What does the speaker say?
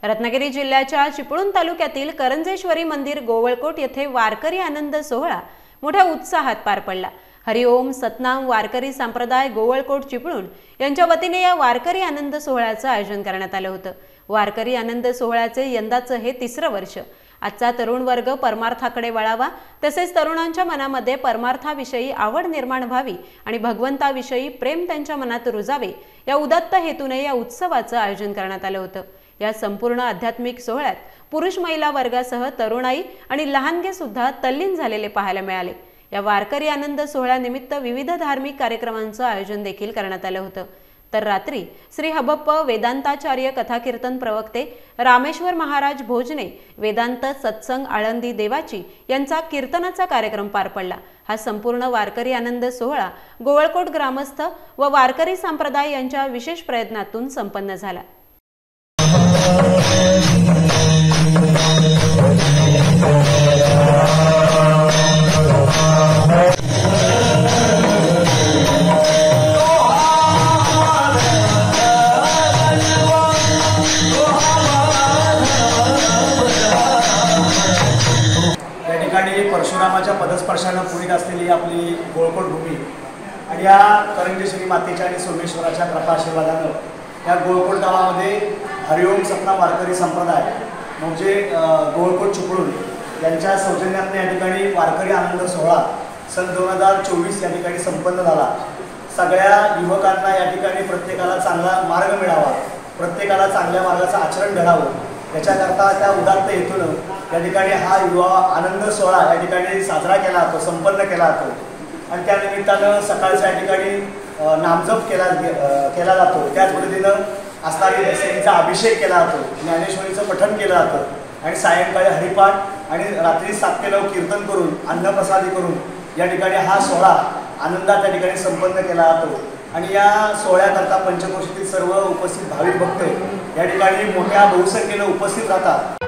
रत्नागिरी जिल्ह्याच्या चिपळूण तालुक्यातील करंजेश्वरी मंदिर गोवळकोट येथे वारकरी आनंद सोहळा मोठ्या उत्साहात पार पडला। हरिओम सतनाम वारकरी संप्रदाय गोवळकोट चिपळूण यांच्या वतीने या वारकरी आनंद सोहळ्याचे आयोजन करण्यात आले होते। वारकरी आनंद सोहळ्याचे यंदाचे हे तिसरे वर्ष। आजचा तरुण वर्ग परमार्थाकडे वळावा, तसेच तरुणांच्या मनामध्ये परमार्थाविषयी आवड निर्माण व्हावी आणि भगवंताविषयी प्रेम त्यांच्या मनात रुजावे या उदात्त हेतूने या उत्सवाचे आयोजन करण्यात आले होते। या संपूर्ण आध्यात्मिक सोहळ्यात पुरुष महिला वर्गासह तरुणाई आणि लहानगे सुद्धा तल्लीन झालेले पाहायला मिळाले। या वारकरी आनंद सोहळ्यानिमित्त विविध धार्मिक कार्यक्रमांचे आयोजन देखील करण्यात आले होते। तर रात्री श्री हबप्प वेदांताचार्य कथा कीर्तन प्रवक्ते रामेश्वर महाराज भोजने वेदांत सत्संग आळंदी देवाची यांचा कीर्तनाचा कार्यक्रम पार पडला। हा संपूर्ण वारकरी आनंद सोहळा गोवळकोट ग्रामस्थ व वारकरी संप्रदाय यांच्या विशेष प्रयत्नातून संपन्न झाला। परशुरामाच्या पदस्पर्शाने पुढील असलेली आपली गोवळकोट भूमी आणि या करंजेश्वरी मातेच्या आणि सोमेश्वराच्या कृपा आशीर्वादाने या गोवळकोट गावामध्ये हरिओम सतनाम वारकरी संप्रदाय म्हणजे गोवळकोट चिपळूण यांच्या सौजन्याने या ठिकाणी वारकरी आनंद सोहळा सन 2024 या ठिकाणी संपन्न झाला। सगळ्या युवकांना या ठिकाणी प्रत्येकाला चांगला मार्ग मिळावा, प्रत्येकाला चांगल्या मार्गाचं आचरण घडावं याच्याकरता त्या उदात्त हेतून या ठिकाणी हा युवा आनंद सोहळा या ठिकाणी साजरा केला जातो, संपन्न केला जातो। आणि त्या निमित्तानं सकाळच्या या ठिकाणी नामजप केला जातो। त्याच पद्धतीनं असणारी दशमीचा अभिषेक केला जातो, ज्ञानेश्वरीचं पठण केलं जातं आणि सायंकाळी हरिपाठ आणि रात्री 7 ते 9 कीर्तन करून अन्नप्रसादी करून या ठिकाणी हा सोहळा आनंदात त्या ठिकाणी संपन्न केला जातो। आणि या सोहळ्याकरता पंचक्रोशीतील सर्व उपस्थित भाविक भक्त या ठिकाणी मोठ्या बहुसंख्येने उपस्थित राहतात।